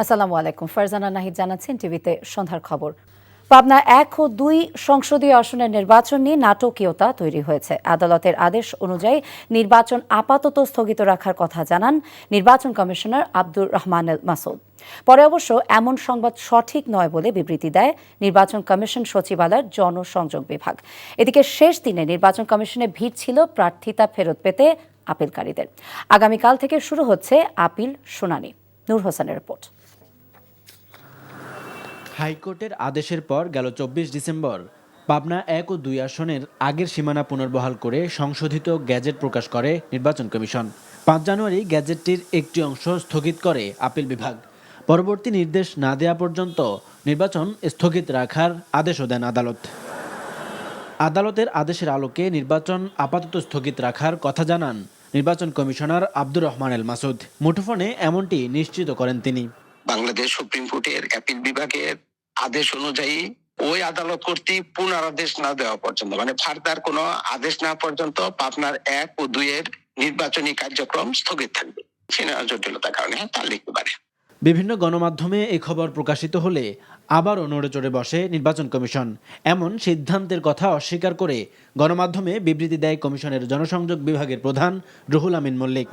আসসালামু আলাইকুম। ফারজানা নাহিদ জানাচ্ছেন টিভিতে সন্ধ্যার খবর। পাবনা 1 ও 2 সংসদীয় আসনের নির্বাচন নিয়ে নাটকীয়তা তৈরি হয়েছে। আদালতের আদেশ অনুযায়ী নির্বাচন আপাতত স্থগিত রাখার কথা জানান নির্বাচন কমিশনার আব্দুর রহমান মাসুদ। পরে অবশ্য এমন সংবাদ সঠিক নয় বলে বিবৃতি দেয় নির্বাচন কমিশন সচিবালয়ের জনসংযোগ বিভাগ। এদিকে শেষ দিনে নির্বাচন কমিশনে ভিড় ছিল প্রার্থিতা ফেরত পেতে আপিলকারীদের। আগামীকাল থেকে শুরু হচ্ছে আপিল শুনানি। নূর হোসেনের রিপোর্ট। হাইকোর্টের আদেশের পর গেল 24 ডিসেম্বর পাবনা 1 ও 2 আসনের আগের সীমানা পুনর্বহাল করে সংশোধিত গ্যাজেট প্রকাশ করে নির্বাচন কমিশন। 5 জানুয়ারি গ্যাজেটটির একটি অংশ স্থগিত করে আপিল বিভাগ। পরবর্তী নির্দেশ না দেওয়া পর্যন্ত নির্বাচন স্থগিত রাখার আদেশও দেন আদালত। আদালতের আদেশের আলোকে নির্বাচন আপাতত স্থগিত রাখার কথা জানান নির্বাচন কমিশনার আব্দুর রহমান মাসুদ। মুঠোফোনে এমনটি নিশ্চিত করেন তিনি। বাংলাদেশ সুপ্রিম কোর্টের অ্যাপিল বিভাগের আদেশ অনুযায়ী ওই আদালত কর্তৃক পুনরাদেশ না দেওয়া পর্যন্ত, মানে ফার্দার কোনো আদেশ না পর্যন্ত পাবনার 1 ও 2 এর নির্বাচনী কার্যক্রম স্থগিত থাকবে। জটিলতার কারণে তা লিখতে পারে। বিভিন্ন গণমাধ্যমে এই খবর প্রকাশিত হলে আবারও নড়ে চড়ে বসে নির্বাচন কমিশন। এমন সিদ্ধান্তের কথা অস্বীকার করে গণমাধ্যমে বিবৃতি দেয় কমিশনের জনসংযোগ বিভাগের প্রধান রুহুল আমিন মল্লিক।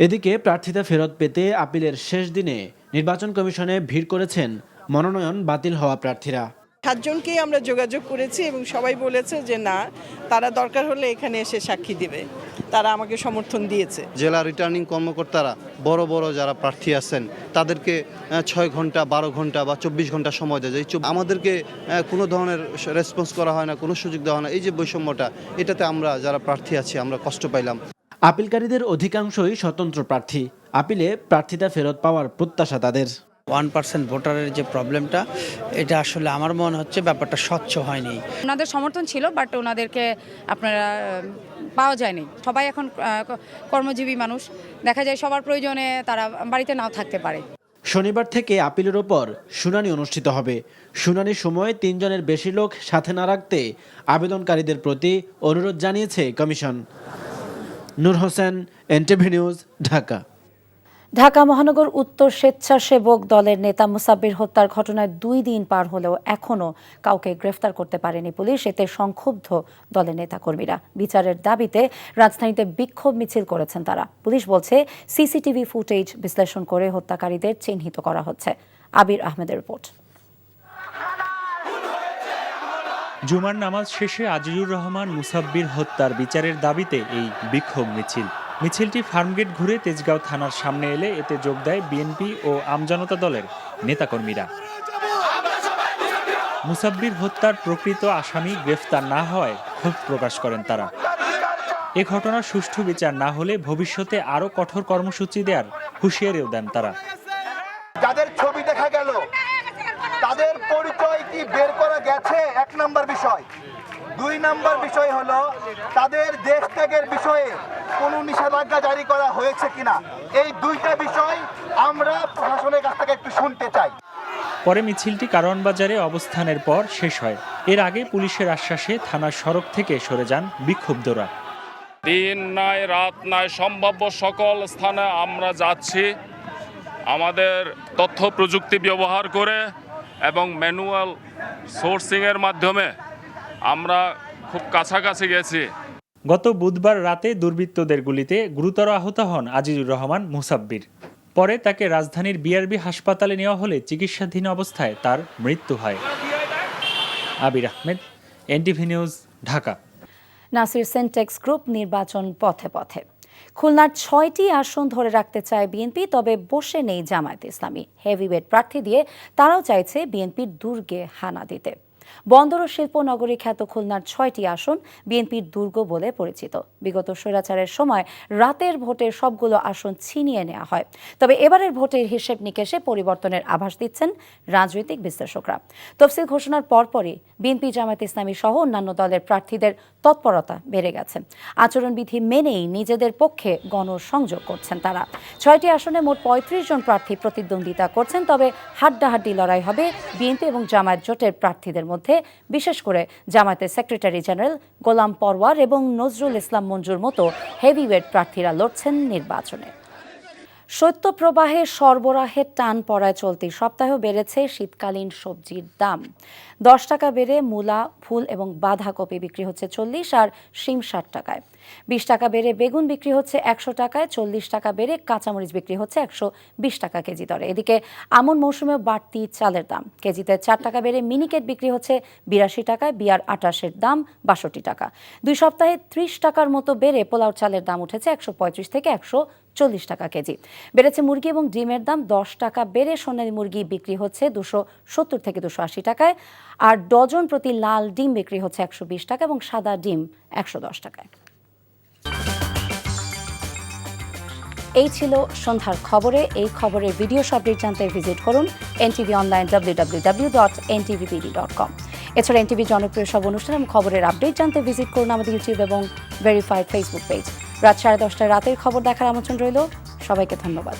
এদিকে প্রার্থিতা ফেরত পেতে আপিলের শেষ দিনে নির্বাচন কমিশনে ভিড় করেছেন মনোনয়ন বাতিল হওয়া প্রার্থীরা। 7 জনকেই আমরা যোগাযোগ করেছি এবং সবাই বলেছে যে না, তারা দরকার হলে এখানে এসে সাক্ষী দিবে। তারা আমাকে সমর্থন দিয়েছে। জেলা রিটার্নিং কর্মকর্তারা বড় বড় যারা প্রার্থী আছেন তাদেরকে 6 ঘন্টা, 12 ঘন্টা বা 24 ঘন্টা সময় দেয়। আমাদেরকে কোনো ধরনের রেসপন্স করা হয় না, কোনো সুযোগ দেওয়া হয় না। এই যে বৈষম্যটা, এটাতে আমরা যারা প্রার্থী আছি আমরা কষ্ট পাইলাম। আপিলকারীদের অধিকাংশই স্বতন্ত্র প্রার্থী। আপিলে প্রার্থিতা ফেরত পাওয়ার প্রত্যাশা তাদের। 1% ভোটারের যে প্রবলেমটা, এটা আসলে আমার মনে হচ্ছে ব্যাপারটা স্বচ্ছ হয়নি। ওনাদের সমর্থন ছিল, বাট ওনাদেরকে আপনারা পাওয়া যায়নি। সবাই এখন কর্মজীবী মানুষ, দেখা যায় সবার প্রয়োজনে তারা বাড়িতে নাও থাকতে পারে। শনিবার থেকে আপিলের ওপর শুনানি অনুষ্ঠিত হবে। শুনানির সময় 3 জনের বেশি লোক সাথে না রাখতে আবেদনকারীদের প্রতি অনুরোধ জানিয়েছে কমিশন। নূর হোসেন, এনটিভি নিউজ, ঢাকা। ঢাকা মহানগর উত্তর স্বেচ্ছাসেবক দলের নেতা মুসাব্বির হত্যার ঘটনায় 2 দিন পার হলেও এখনও কাউকে গ্রেফতার করতে পারেনি পুলিশ। এতে সংক্ষুব্ধ দলের নেতাকর্মীরা। বিচারের দাবিতে রাজধানীতে বিক্ষোভ মিছিল করেছেন তারা। পুলিশ বলছে সিসিটিভি ফুটেজ বিশ্লেষণ করে হত্যাকারীদের চিহ্নিত করা হচ্ছে। আবির আহমেদের রিপোর্ট। জুমার নামাজ শেষে আজিজুর রহমান মুসাব্বির হত্যার বিচারের দাবিতে এই বিক্ষোভ মিছিল। মিছিলটি ফার্মগেট ঘুরে তেজগাঁও থানার সামনে এলে এতে যোগ দেয় বিএনপি ও আমজনতা দলের নেতাকর্মীরা। মুসাব্বির হত্যার প্রকৃত আসামি গ্রেফতার না হওয়ায় ক্ষোভ প্রকাশ করেন তারা। এ ঘটনার সুষ্ঠু বিচার না হলে ভবিষ্যতে আরও কঠোর কর্মসূচি দেওয়ার হুঁশিয়ারিও দেন তারা। যাদের ছবি দেখা গেল তাদের পরিচয় কি বের করা গেছে? 1 নম্বর বিষয়। 2 নম্বর বিষয় হলো তাদের দেশ ত্যাগের বিষয়ে কোনো নিষেধাজ্ঞা জারি করা হয়েছে কিনা। এই 2টা বিষয় আমরা প্রশাসনের কাছ থেকে একটু শুনতে চাই। পরে মিছিলটি কারওয়ান বাজারে অবস্থানের পর শেষ হয়। এর আগে পুলিশের আশ্বাসে থানার সড়ক থেকে সরে যান বিক্ষুব্ধরা। দিন নাই রাত নাই, সম্ভাব্য সকল স্থানে আমরা যাচ্ছি আমাদের তথ্য প্রযুক্তি ব্যবহার করে এবং ম্যানুয়াল সোর্সিংয়ের মাধ্যমে আমরা খুব কাছাকাছি গেছি। গত বুধবার রাতে দুর্বৃত্তদের গুলিতে গুরুতর আহত হন আজিজুর রহমান মুসাব্বির। পরে তাকে রাজধানীর বিআরবি হাসপাতালে নেওয়া হলে চিকিৎসাধীন অবস্থায় তার মৃত্যু হয়। Abir Ahmed, NTV news, Dhaka. নাসির সেন্টেক্স গ্রুপ নির্বাচন পথে পথে। খুলনার 6টি আসন ধরে রাখতে চায় বিএনপি, তবে বসে নেই জামায়াতে ইসলামী। হেভিওয়েট প্রার্থী দিয়ে তারাও চাইছে বিএনপির দুর্গে হানা দিতে। বন্দর ও শিল্প নগরী খ্যাত খুলনার 6টি আসন বিএনপির দুর্গ বলে পরিচিত। বিগত স্বৈরাচারের সময় রাতের ভোটের সবগুলো আসন ছিনিয়ে নেওয়া হয়। তবে এবারের ভোটের হিসেব নিকেশে পরিবর্তনের আভাস দিচ্ছেন রাজনৈতিক বিশ্লেষকরা। তফসিল ঘোষণার পরপরই বিএনপি, জামায়াত ইসলামী সহ অন্যান্য দলের প্রার্থীদের তৎপরতা বেড়ে গেছে। আচরণবিধি মেনেই নিজেদের পক্ষে গণসংযোগ করছেন তারা। 6টি আসনে মোট 35 জন প্রার্থী প্রতিদ্বন্দ্বিতা করছেন। তবে হাড্ডাহাড্ডি লড়াই হবে বিএনপি এবং জামায়াত জোটের প্রার্থীদের মধ্যে, বিশেষ করে জামায়াতের সেক্রেটারি জেনারেল গোলাম পরওয়ার এবং নজরুল ইসলাম মঞ্জুর মতো হেভিওয়েট প্রার্থীরা লড়ছেন নির্বাচনে। শৈত্যপ্রবাহে সরবরাহের টান পড়ায় চলতি সপ্তাহেও বেড়েছে শীতকালীন সবজির দাম। 10 টাকা বেড়ে মূলা, ফুল এবং বাঁধাকপি বিক্রি হচ্ছে 40 আর শিম 60 টাকায়। 20 টাকা বেড়ে বেগুন বিক্রি হচ্ছে 100 টাকায়, 40 টাকা বেড়ে কাঁচামরিচ বিক্রি হচ্ছে 120 টাকা কেজি দরে। এদিকে আমন মৌসুমেও বাড়তি চালের দাম। কেজিতে 4 টাকা বেড়ে মিনিকেট বিক্রি হচ্ছে 82 টাকায়, বিয়ার 28-এর দাম 62 টাকা। 2 সপ্তাহে 30 টাকার মতো বেড়ে পোলাও চালের দাম উঠেছে 135 থেকে 140 টাকা কেজি। বেড়েছে মুরগি এবং ডিমের দাম। 10 টাকা বেড়ে সোনালী মুরগি বিক্রি হচ্ছে 270 থেকে 280 টাকায়, আর ডজন প্রতি লাল ডিম বিক্রি হচ্ছে 120 টাকা এবং সাদা ডিম 110 টাকায়। এই ছিল সন্ধ্যার খবরে। এই খবরের ভিডিও আপডেট জানতে ভিজিট করুন NTV অনলাইন www.ntvpd.com। এছাড়া NTV জনপ্রিয় সব অনুষ্ঠান এবং খবরের আপডেট জানতে ভিজিট করুন আমাদের ইউটিউব এবং ভেরিফাইড ফেসবুক পেজ। রাত 10:30 রাতের খবর দেখার আমন্ত্রণ রইল। সবাইকে ধন্যবাদ।